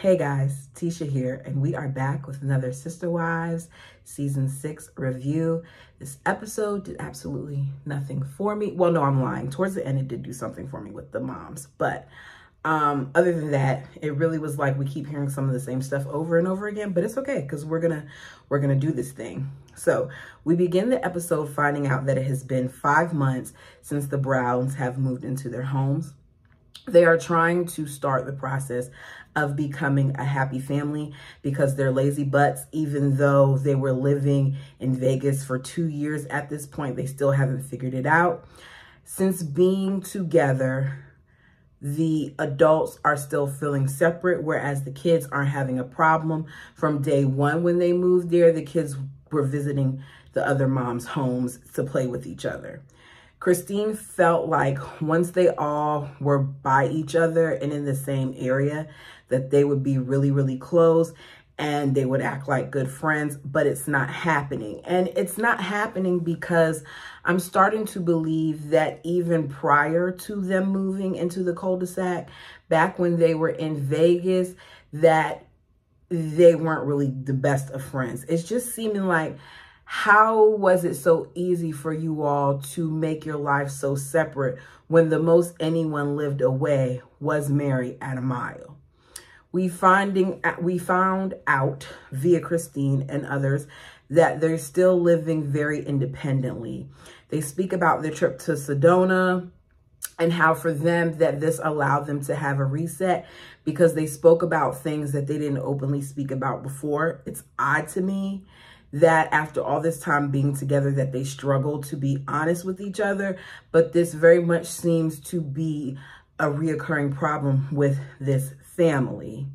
Hey guys, Tisha here, and we are back with another Sister Wives Season 6 review. This episode did absolutely nothing for me. Well, no, I'm lying. Towards the end, it did do something for me with the moms. But other than that, it really was like we keep hearing some of the same stuff over and over again. But it's okay, because we're gonna do this thing. So we begin the episode finding out that it has been 5 months since the Browns have moved into their homes. They are trying to start the process of becoming a happy family because they're lazy butts. Even though they were living in Vegas for 2 years at this point, they still haven't figured it out. Since being together, the adults are still feeling separate, whereas the kids aren't having a problem. From day one when they moved there, the kids were visiting the other moms' homes to play with each other. Christine felt like once they all were by each other and in the same area, that they would be really, really close and they would act like good friends, but it's not happening. And it's not happening because I'm starting to believe that even prior to them moving into the cul-de-sac, back when they were in Vegas, that they weren't really the best of friends. It's just seeming like, how was it so easy for you all to make your life so separate when the most anyone lived away was Mary at a mile? We found out via Christine and others that they're still living very independently. They speak about their trip to Sedona and how for them that this allowed them to have a reset because they spoke about things that they didn't openly speak about before. It's odd to me that after all this time being together that they struggle to be honest with each other, but this very much seems to be a reoccurring problem with this family.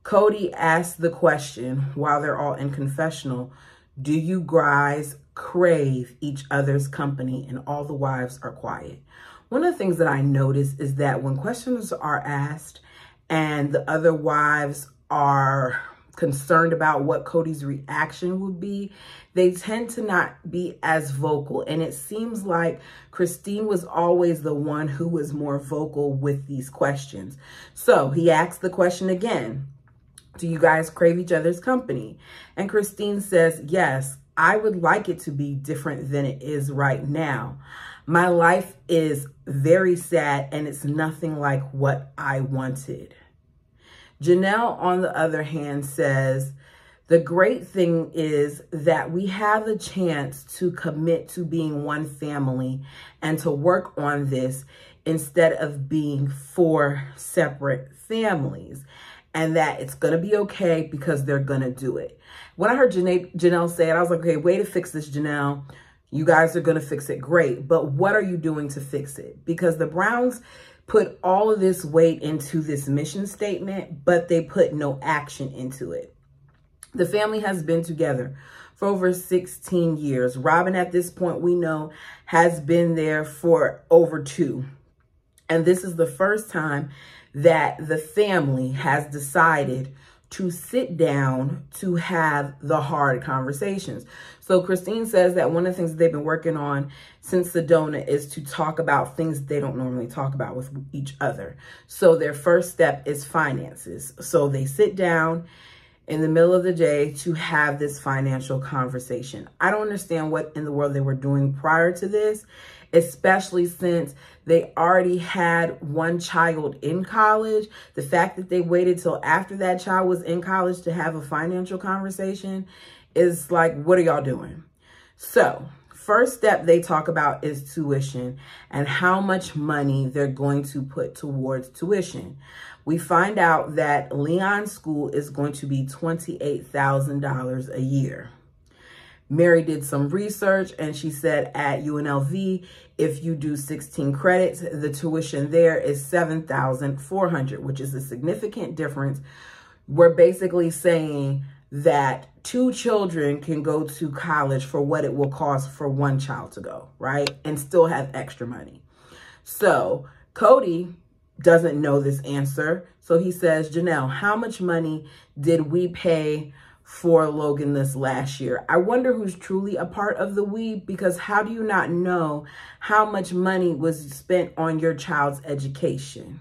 Cody asked the question while they're all in confessional, do you guys crave each other's company? And all the wives are quiet. One of the things that I noticed is that when questions are asked and the other wives are concerned about what Cody's reaction would be, they tend to not be as vocal. And it seems like Christine was always the one who was more vocal with these questions. So he asked the question again, do you guys crave each other's company? And Christine says, yes, I would like it to be different than it is right now. My life is very sad and it's nothing like what I wanted. Janelle, on the other hand, says, the great thing is that we have the chance to commit to being one family and to work on this instead of being 4 separate families, and that it's going to be okay because they're going to do it. When I heard Janelle say it, I was like, okay, way to fix this, Janelle. You guys are going to fix it. Great. But what are you doing to fix it? Because the Browns put all of this weight into this mission statement, but they put no action into it. The family has been together for over 16 years. Robin, at this point, we know, has been there for over 2. And this is the first time that the family has decided to sit down to have the hard conversations. So Christine says that one of the things they've been working on since Sedona is to talk about things they don't normally talk about with each other. So their first step is finances. So they sit down in the middle of the day to have this financial conversation. I don't understand what in the world they were doing prior to this, especially since they already had 1 child in college. The fact that they waited till after that child was in college to have a financial conversation is like, what are y'all doing? So first step they talk about is tuition and how much money they're going to put towards tuition. We find out that Leon's school is going to be $28,000 a year. Mary did some research and she said at UNLV, if you do 16 credits, the tuition there is $7,400, which is a significant difference. We're basically saying that 2 children can go to college for what it will cost for 1 child to go, right? And still have extra money. So Cody doesn't know this answer. So he says, Janelle, how much money did we pay for Logan this last year? I wonder who's truly a part of the we, because how do you not know how much money was spent on your child's education?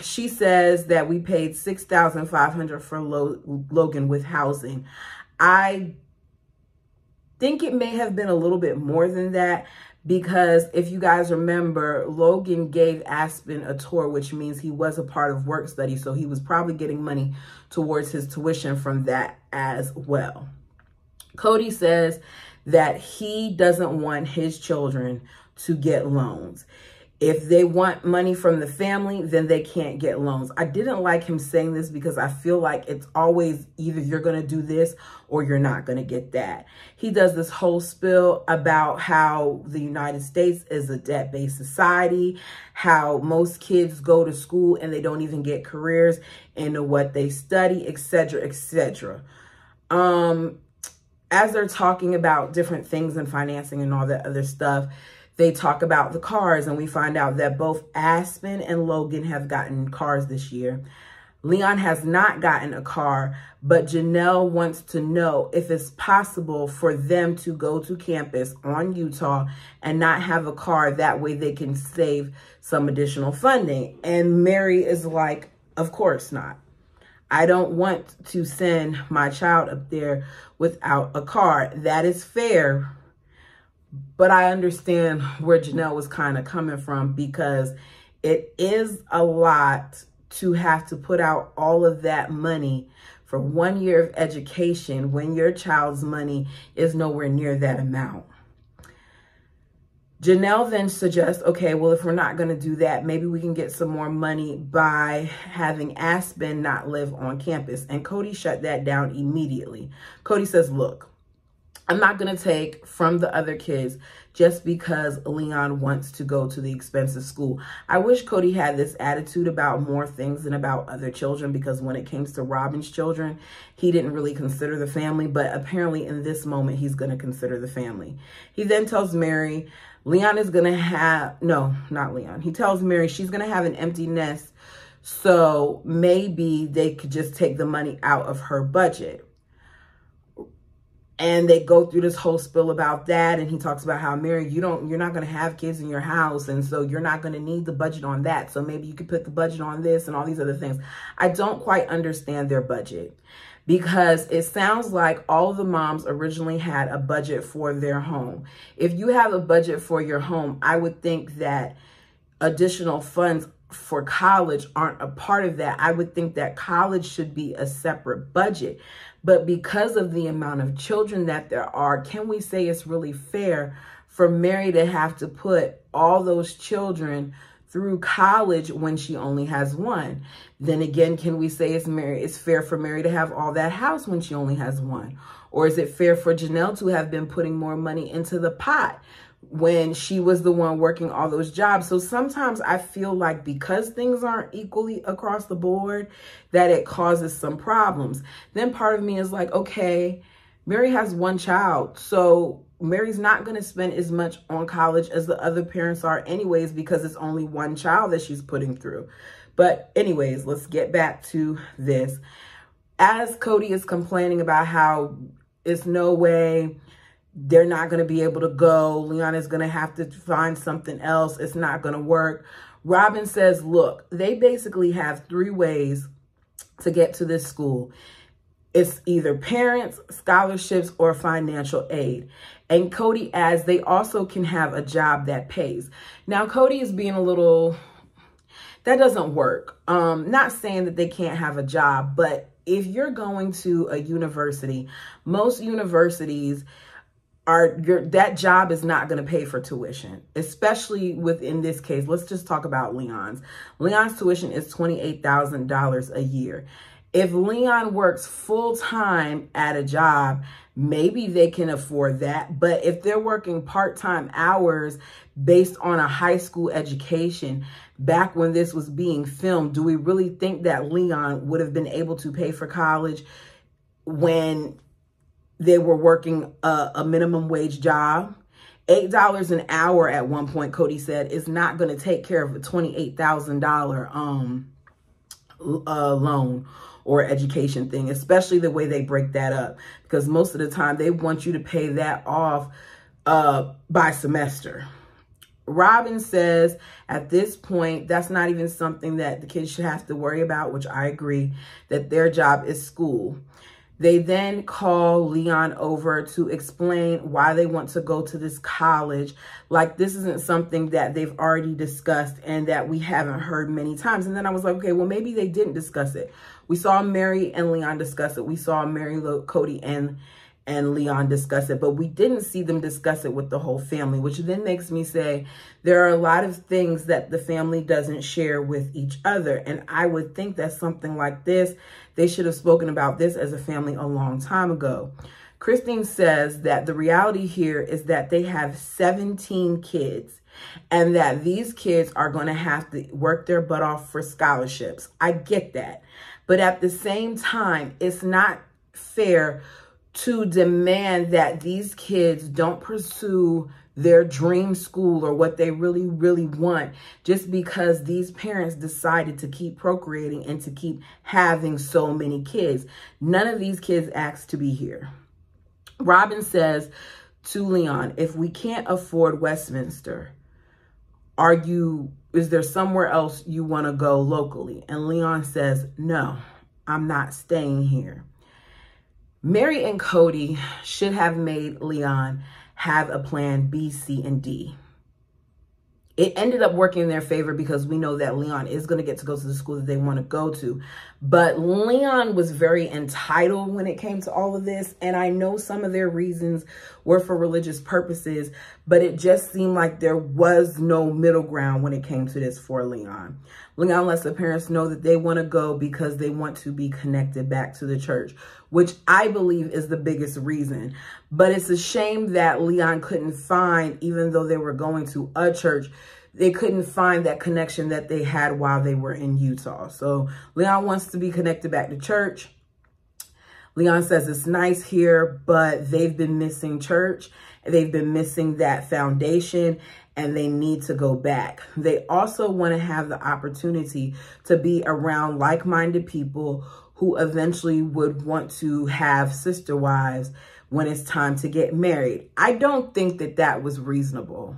She says that we paid $6,500 for Logan with housing. I think it may have been a little bit more than that, because if you guys remember, Logan gave Aspen a tour, which means he was a part of work study. So he was probably getting money towards his tuition from that as well. Cody says that he doesn't want his children to get loans. If they want money from the family, then they can't get loans. I didn't like him saying this because I feel like it's always either you're going to do this or you're not going to get that. He does this whole spiel about how the United States is a debt-based society, how most kids go to school and they don't even get careers into what they study, etc., etc. As they're talking about different things and financing and all that other stuff, they talk about the cars, and we find out that both Aspen and Logan have gotten cars this year. Leon has not gotten a car, but Janelle wants to know if it's possible for them to go to campus on Utah and not have a car. That way they can save some additional funding. And Mary is like, of course not. I don't want to send my child up there without a car. That is fair. But I understand where Janelle was kind of coming from, because it is a lot to have to put out all of that money for 1 year of education when your child's money is nowhere near that amount. Janelle then suggests, okay, well, if we're not going to do that, maybe we can get some more money by having Aspen not live on campus. And Cody shut that down immediately. Cody says, look, I'm not going to take from the other kids just because Leon wants to go to the expensive school. I wish Cody had this attitude about more things than about other children, because when it came to Robin's children, he didn't really consider the family, but apparently in this moment, he's going to consider the family. He then tells Mary, Leon is going to have, no, not Leon. He tells Mary she's going to have an empty nest, so maybe they could just take the money out of her budget. And they go through this whole spiel about that. And he talks about how, Mary, you're not going to have kids in your house. And so you're not going to need the budget on that. So maybe you could put the budget on this and all these other things. I don't quite understand their budget, because it sounds like all of the moms originally had a budget for their home. If you have a budget for your home, I would think that additional funds for college aren't a part of that. I would think that college should be a separate budget. But because of the amount of children that there are, can we say it's really fair for Mary to have to put all those children through college when she only has one? Then again, can we say it's fair for Mary to have all that house when she only has one? Or is it fair for Janelle to have been putting more money into the pot when she was the one working all those jobs? So sometimes I feel like because things aren't equally across the board, that it causes some problems. Then part of me is like, okay, Mary has one child, so Mary's not going to spend as much on college as the other parents are anyways, because it's only one child that she's putting through. But anyways, let's get back to this. As Cody is complaining about how it's no way they're not going to be able to go, Leon is going to have to find something else, it's not going to work, Robin says, look, they basically have 3 ways to get to this school. It's either parents, scholarships, or financial aid. And Cody adds they also can have a job that pays. Now, Cody is being a little, that doesn't work. Not saying that they can't have a job, but if you're going to a university, most universities that job is not going to pay for tuition, especially within this case. Let's just talk about Leon's. Leon's tuition is $28,000 a year. If Leon works full-time at a job, maybe they can afford that. But if they're working part-time hours based on a high school education, back when this was being filmed, do we really think that Leon would have been able to pay for college when they were working a minimum wage job? $8 an hour at one point, Cody said, is not going to take care of a $28,000 loan or education thing, especially the way they break that up, because most of the time they want you to pay that off by semester. Robin says at this point, that's not even something that the kids should have to worry about, which I agree, that their job is school. They then call Leon over to explain why they want to go to this college. Like, this isn't something that they've already discussed and that we haven't heard many times. And then I was like, okay, well, maybe they didn't discuss it. We saw Mary and Leon discuss it. We saw Mary, Cody, and Leon discuss it, but we didn't see them discuss it with the whole family, which then makes me say there are a lot of things that the family doesn't share with each other. And I would think that something like this, they should have spoken about this as a family a long time ago. Christine says that the reality here is that they have 17 kids and that these kids are going to have to work their butt off for scholarships. I get that. But at the same time, it's not fair to demand that these kids don't pursue their dream school or what they really, really want just because these parents decided to keep procreating and to keep having so many kids. None of these kids asked to be here. Robin says to Leon, if we can't afford Westminster, is there somewhere else you want to go locally? And Leon says, no, I'm not staying here. Mary and Cody should have made Leon have a plan B, C, and D. It ended up working in their favor because we know that Leon is going to get to go to the school that they want to go to. But Leon was very entitled when it came to all of this. And I know some of their reasons were for religious purposes, but it just seemed like there was no middle ground when it came to this for Leon. Leon lets the parents know that they want to go because they want to be connected back to the church, which I believe is the biggest reason. But it's a shame that Leon couldn't find, even though they were going to a church, they couldn't find that connection that they had while they were in Utah. So Leon wants to be connected back to church. Leon says it's nice here, but they've been missing church. They've been missing that foundation and they need to go back. They also want to have the opportunity to be around like-minded people who eventually would want to have sister wives when it's time to get married. I don't think that that was reasonable.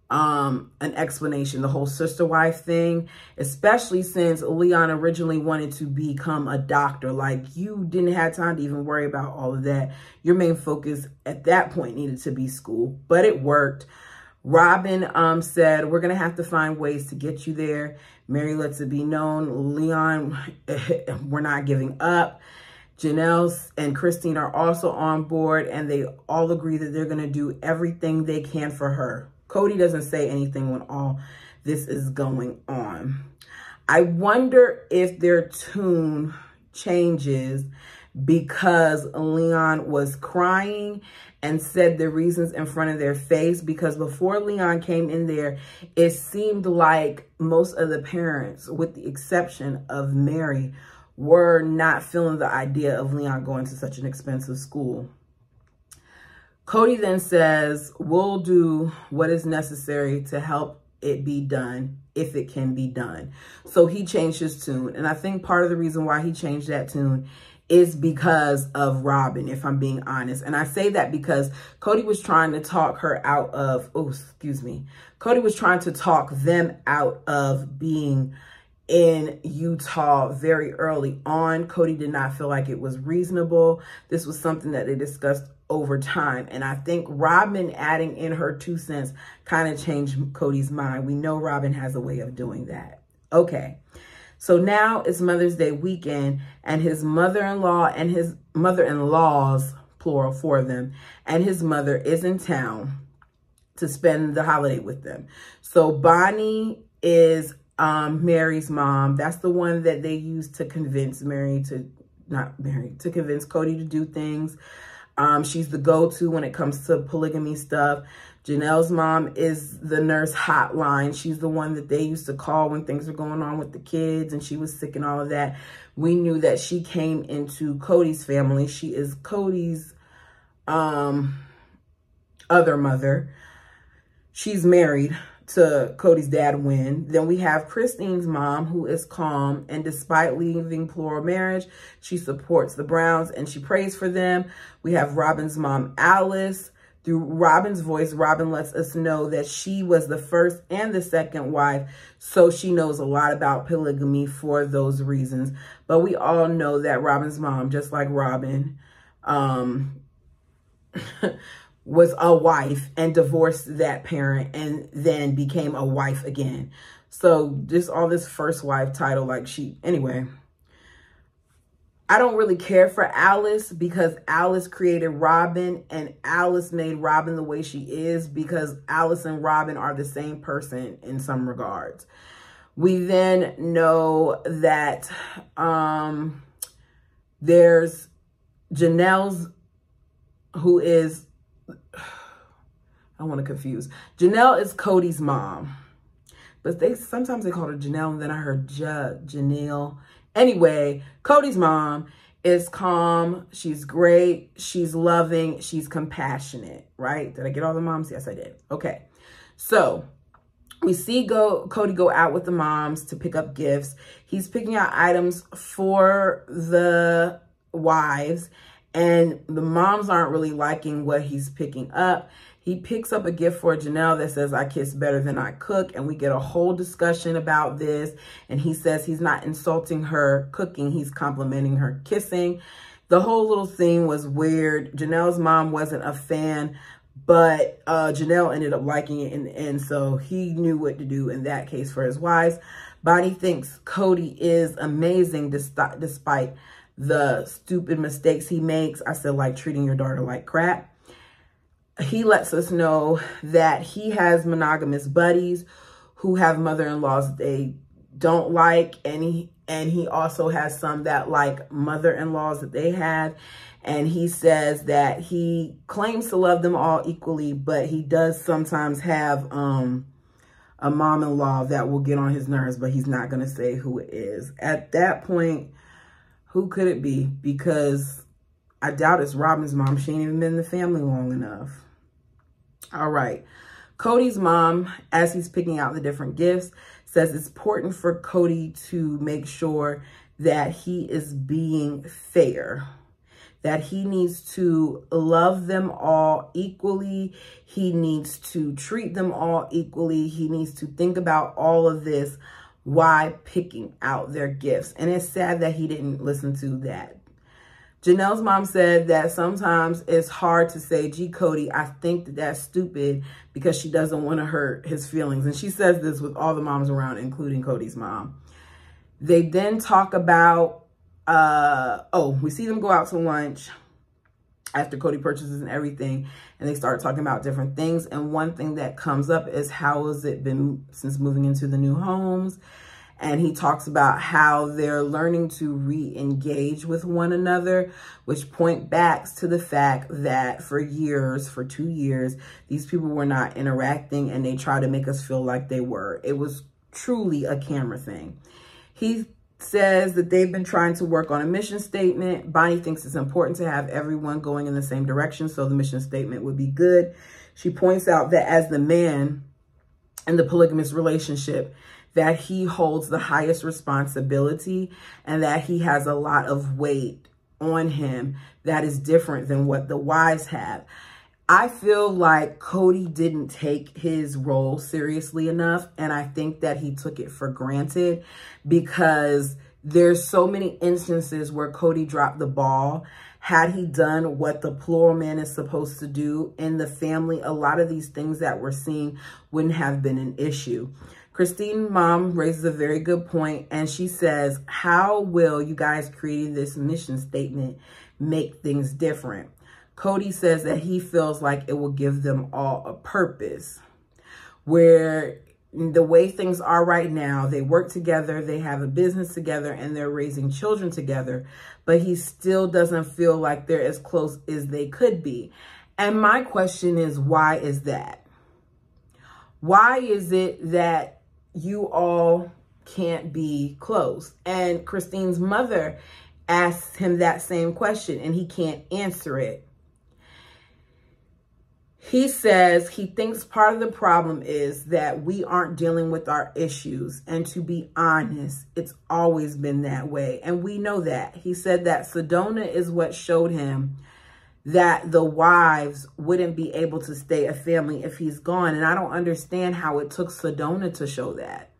An explanation, the whole sister wife thing, especially since Leon originally wanted to become a doctor. Like, you didn't have time to even worry about all of that. Your main focus at that point needed to be school, but it worked. Robin said, we're going to have to find ways to get you there. Mary lets it be known, Leon, we're not giving up. Janelle and Christine are also on board, and they all agree that they're going to do everything they can for her. Cody doesn't say anything when all this is going on. I wonder if their tune changes because Leon was crying and said the reasons in front of their face, because before Leon came in there, it seemed like most of the parents, with the exception of Mary, were not feeling the idea of Leon going to such an expensive school. Cody then says, we'll do what is necessary to help it be done if it can be done. So he changed his tune. And I think part of the reason why he changed that tune is because of Robin, if I'm being honest. And I say that because Cody was trying to talk her out of, Cody was trying to talk them out of being in Utah very early on. Cody did not feel like it was reasonable. This was something that they discussed over time. And I think Robin adding in her 2 cents kind of changed Cody's mind. We know Robin has a way of doing that. Okay. So now it's Mother's Day weekend, and his mother-in-law and his mother-in-laws, plural, for them, and his mother is in town to spend the holiday with them. So Bonnie is Mary's mom. That's the one that they used to convince to convince Cody to do things. She's the go-to when it comes to polygamy stuff. Janelle's mom is the nurse hotline. She's the one that they used to call when things were going on with the kids and she was sick and all of that. We knew that she came into Cody's family. She is Cody's other mother. She's married to Cody's dad, Wynn. Then we have Christine's mom, who is calm, and despite leaving plural marriage, she supports the Browns and she prays for them. We have Robin's mom, Alice, Through Robin's voice, Robin lets us know that she was the first and the second wife, so she knows a lot about polygamy for those reasons. But we all know that Robin's mom, just like Robin, was a wife and divorced that parent and then became a wife again. So just all this first wife title, like anyway. I don't really care for Alice because Alice created Robin and Alice made Robin the way she is because Alice and Robin are the same person in some regards. We then know that there's Janelle's, who is, I want to confuse. Janelle is Cody's mom, but sometimes they call her Janelle, and then I heard Janelle. Anyway, Cody's mom is calm. She's great. She's loving. She's compassionate, right? Did I get all the moms? Yes, I did. Okay. So we see Cody go out with the moms to pick up gifts. He's picking out items for the wives, and the moms aren't really liking what he's picking up. He picks up a gift for Janelle that says, I kiss better than I cook. And we get a whole discussion about this. And he says he's not insulting her cooking. He's complimenting her kissing. The whole little thing was weird. Janelle's mom wasn't a fan, but Janelle ended up liking it in the end. So he knew what to do in that case for his wives. Bonnie thinks Cody is amazing despite the stupid mistakes he makes. I said, like treating your daughter like crap. He lets us know that he has monogamous buddies who have mother-in-laws that they don't like. And he also has some that like mother-in-laws that they have. And he says that he claims to love them all equally, but he does sometimes have a mom-in-law that will get on his nerves, but he's not going to say who it is. At that point, who could it be? Because I doubt it's Robin's mom. She ain't even been in the family long enough. All right. Cody's mom, as he's picking out the different gifts, says it's important for Cody to make sure that he is being fair, that he needs to love them all equally. He needs to treat them all equally. He needs to think about all of this while picking out their gifts. And it's sad that he didn't listen to that. Janelle's mom said that sometimes it's hard to say, gee, Cody, I think that that's stupid, because she doesn't want to hurt his feelings. And she says this with all the moms around, including Cody's mom. They then talk about, we see them go out to lunch after Cody purchases and everything, and they start talking about different things. And one thing that comes up is, how has it been since moving into the new homes? And he talks about how they're learning to re-engage with one another, which point back to the fact that for 2 years, these people were not interacting, and they try to make us feel like they were. It was truly a camera thing. He says that they've been trying to work on a mission statement. Bonnie thinks it's important to have everyone going in the same direction, so the mission statement would be good. She points out that as the man in the polygamous relationship, that he holds the highest responsibility and that he has a lot of weight on him that is different than what the wives have. I feel like Cody didn't take his role seriously enough, and I think that he took it for granted, because there's so many instances where Cody dropped the ball. Had he done what the plural man is supposed to do in the family, a lot of these things that we're seeing wouldn't have been an issue. Christine's mom raises a very good point, and she says, how will you guys creating this mission statement make things different? Cody says that he feels like it will give them all a purpose, where the way things are right now, they work together, they have a business together, and they're raising children together, but he still doesn't feel like they're as close as they could be. And my question is, why is that? Why is it that you all can't be close? And Christine's mother asks him that same question, and he can't answer it. He says he thinks part of the problem is that we aren't dealing with our issues. And to be honest, it's always been that way. And we know that. He said that Sedona is what showed him that the wives wouldn't be able to stay a family if he's gone. And I don't understand how it took Sedona to show that.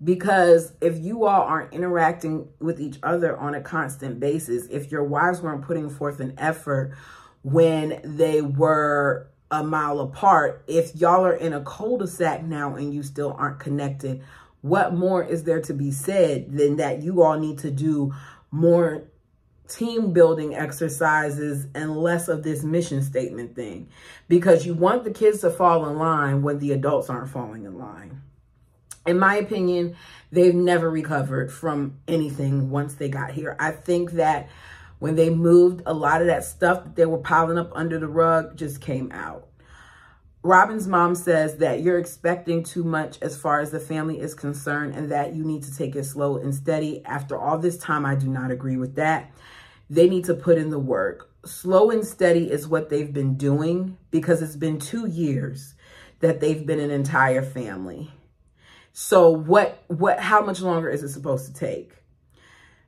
Because if you all aren't interacting with each other on a constant basis, if your wives weren't putting forth an effort when they were a mile apart, if y'all are in a cul-de-sac now and you still aren't connected, what more is there to be said than that you all need to do more team building exercises and less of this mission statement thing? Because you want the kids to fall in line when the adults aren't falling in line. In my opinion, they've never recovered from anything once they got here. I think that when they moved, a lot of that stuff that they were piling up under the rug just came out. Robin's mom says that you're expecting too much as far as the family is concerned and that you need to take it slow and steady. After all this time, I do not agree with that. They need to put in the work. Slow and steady is what they've been doing because it's been 2 years that they've been an entire family. So how much longer is it supposed to take?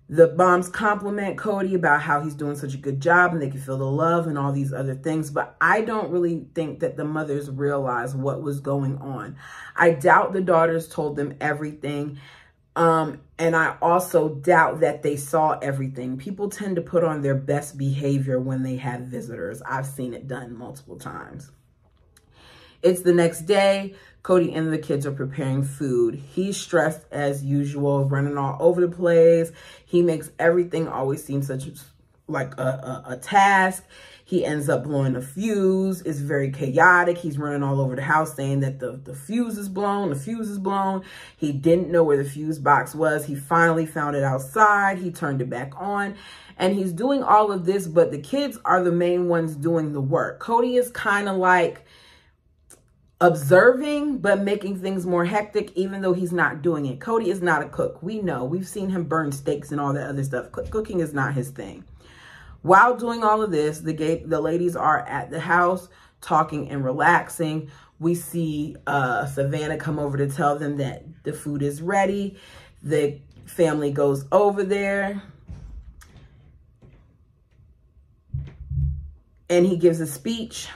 The moms compliment Cody about how he's doing such a good job and they can feel the love and all these other things. But I don't really think that the mothers realized what was going on. I doubt the daughters told them everything. And I also doubt that they saw everything. People tend to put on their best behavior when they have visitors. I've seen it done multiple times. It's the next day. Cody and the kids are preparing food. He's stressed as usual, running all over the place. He makes everything always seem such like a task. He ends up blowing a fuse. It's very chaotic. He's running all over the house saying that the fuse is blown, the fuse is blown. He didn't know where the fuse box was. He finally found it outside. He turned it back on. And he's doing all of this, but the kids are the main ones doing the work. Cody is kind of like observing, but making things more hectic, even though he's not doing it. Cody is not a cook. We know. We've seen him burn steaks and all that other stuff. Cooking is not his thing. While doing all of this, the ladies are at the house talking and relaxing. We see Savannah come over to tell them that the food is ready. The family goes over there. And he gives a speech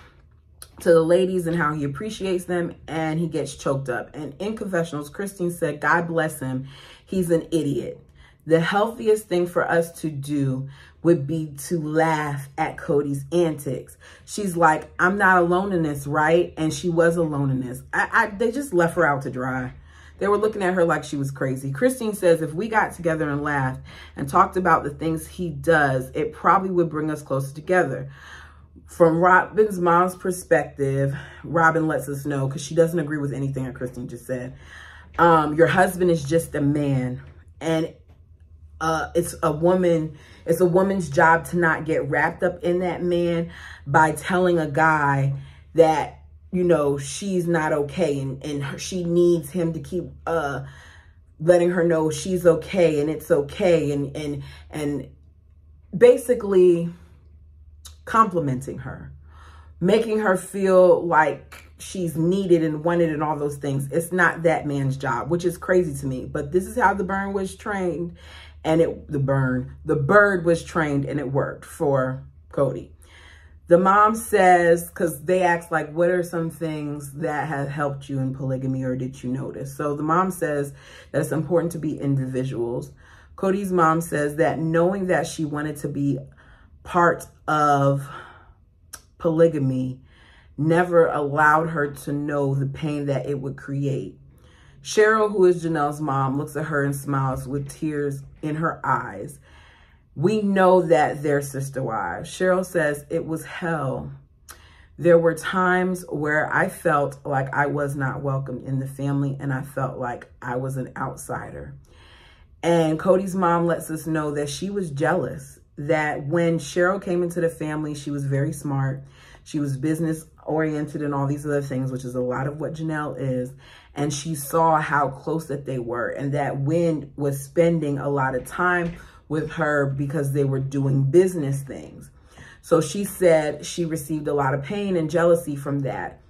to the ladies and how he appreciates them, and he gets choked up. And in confessionals, Christine said, God bless him, he's an idiot. The healthiest thing for us to do would be to laugh at Cody's antics. She's like, I'm not alone in this, right? And she was alone in this. They just left her out to dry. They were looking at her like she was crazy. Christine says, if we got together and laughed and talked about the things he does, it probably would bring us closer together. From Robin's mom's perspective, Robin lets us know, because she doesn't agree with anything that Christine just said, your husband is just a man. And it's a woman's job to not get wrapped up in that man by telling a guy that, you know, she's not okay and she needs him to keep letting her know she's okay and it's okay and basically complimenting her, making her feel like she's needed and wanted and all those things. It's not that man's job, which is crazy to me. But this is how the bird was trained, and the bird was trained, and it worked for Cody. The mom says, because they asked, like, what are some things that have helped you in polygamy, or did you notice? So the mom says that it's important to be individuals. Cody's mom says that knowing that she wanted to be part of polygamy never allowed her to know the pain that it would create. Cheryl, who is Janelle's mom, looks at her and smiles with tears in her eyes. We know that they're sister wives. Cheryl says, it was hell. There were times where I felt like I was not welcomed in the family and I felt like I was an outsider. And Cody's mom lets us know that she was jealous, that when Cheryl came into the family, she was very smart. She was business oriented and all these other things, which is a lot of what Janelle is. And she saw how close that they were, and that Wynn was spending a lot of time with her because they were doing business things. So she said she received a lot of pain and jealousy from that.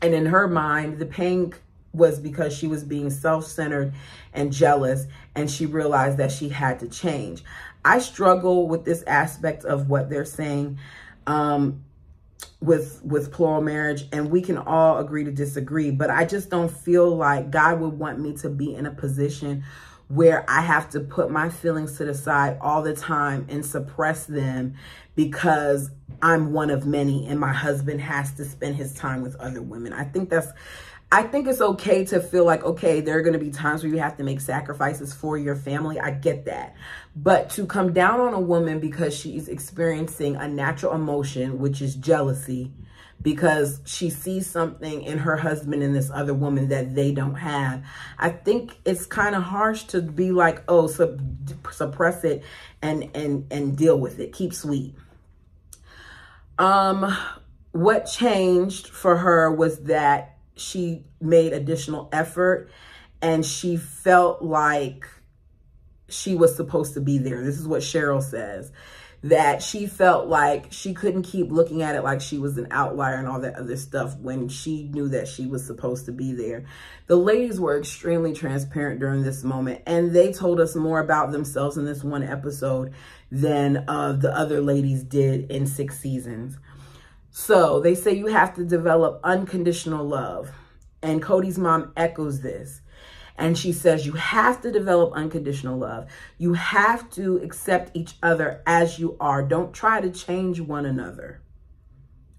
And in her mind, the pain was because she was being self-centered and jealous, and she realized that she had to change. I struggle with this aspect of what they're saying. with plural marriage, and we can all agree to disagree, but I just don't feel like God would want me to be in a position where I have to put my feelings to the side all the time and suppress them because I'm one of many and my husband has to spend his time with other women. I think it's okay to feel like, okay, there are going to be times where you have to make sacrifices for your family. I get that. But to come down on a woman because she's experiencing a natural emotion, which is jealousy, because she sees something in her husband and this other woman that they don't have, I think it's kind of harsh to be like, oh, suppress it and deal with it. Keep sweet. What changed for her was that she made additional effort and she felt like she was supposed to be there. This is what Cheryl says, that she felt like she couldn't keep looking at it like she was an outlier and all that other stuff when she knew that she was supposed to be there. The ladies were extremely transparent during this moment, and they told us more about themselves in this one episode than the other ladies did in 6 seasons. So they say you have to develop unconditional love. And Cody's mom echoes this. And she says you have to develop unconditional love. You have to accept each other as you are. Don't try to change one another,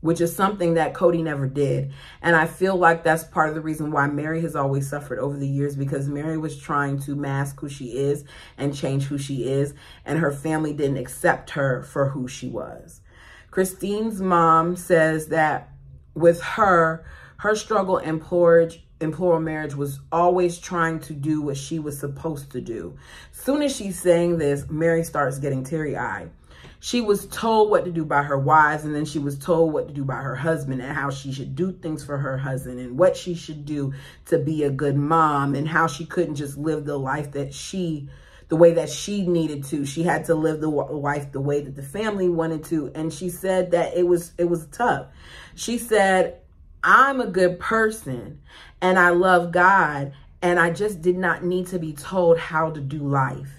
which is something that Cody never did. And I feel like that's part of the reason why Mary has always suffered over the years, because Mary was trying to mask who she is and change who she is. And her family didn't accept her for who she was. Christine's mom says that with her struggle in plural marriage was always trying to do what she was supposed to do. Soon as she's saying this, Mary starts getting teary-eyed. She was told what to do by her wives, and then she was told what to do by her husband and how she should do things for her husband and what she should do to be a good mom and how she couldn't just live the life that the way that she needed to. She had to live the life the way that the family wanted to. And she said that it was tough. She said, I'm a good person and I love God, and I just did not need to be told how to do life.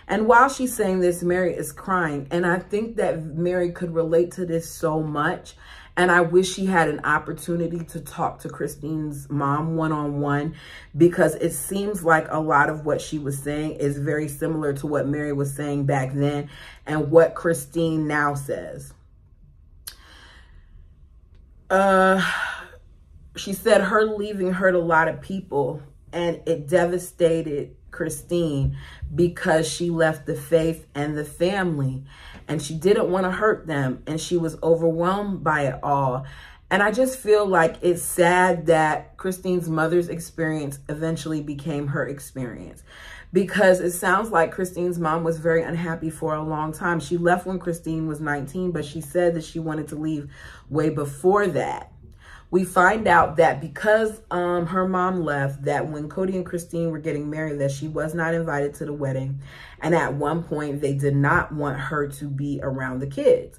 And while she's saying this, Mary is crying. And I think that Mary could relate to this so much. And I wish she had an opportunity to talk to Christine's mom one-on-one, because it seems like a lot of what she was saying is very similar to what Mary was saying back then and what Christine now says. She said her leaving hurt a lot of people, and it devastated Christine because she left the faith and the family, and she didn't want to hurt them, and she was overwhelmed by it all. And I just feel like it's sad that Christine's mother's experience eventually became her experience, because it sounds like Christine's mom was very unhappy for a long time. She left when Christine was 19, but she said that she wanted to leave way before that. We find out that because her mom left, that when Cody and Christine were getting married, that she was not invited to the wedding. And at one point, they did not want her to be around the kids.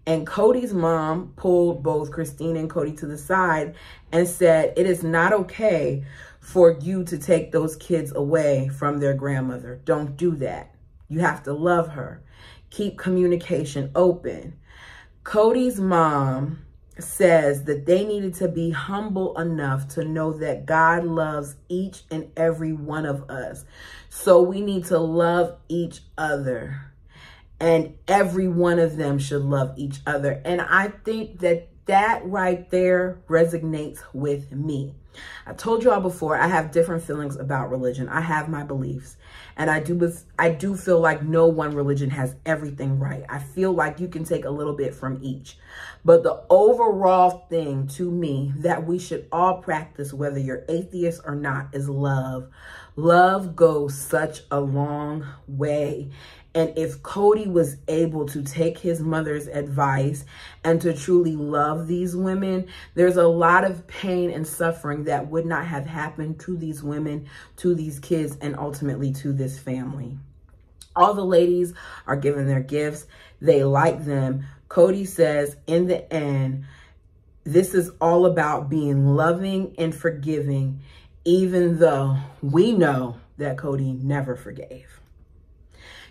And Cody's mom pulled both Christine and Cody to the side and said, it is not okay for you to take those kids away from their grandmother. Don't do that. You have to love her. Keep communication open. Cody's mom says that they needed to be humble enough to know that God loves each and every one of us. So we need to love each other, and every one of them should love each other. And I think that that right there resonates with me. I told you all before, I have different feelings about religion. I have my beliefs, and I do feel like no one religion has everything right. I feel like you can take a little bit from each. But the overall thing to me that we should all practice, whether you're atheist or not, is love. Love goes such a long way. And if Cody was able to take his mother's advice and to truly love these women, there's a lot of pain and suffering that would not have happened to these women, to these kids, and ultimately to this family. All the ladies are given their gifts. They like them. Cody says, in the end, this is all about being loving and forgiving, even though we know that Cody never forgave.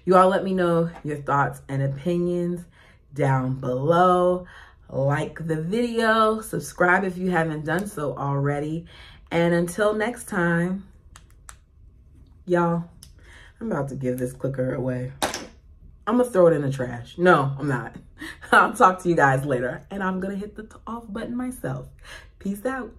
You all let me know your thoughts and opinions down below. Like the video, subscribe if you haven't done so already. And until next time, y'all, I'm about to give this clicker away. I'm gonna throw it in the trash. No, I'm not. I'll talk to you guys later. And I'm gonna hit the off button myself. Peace out.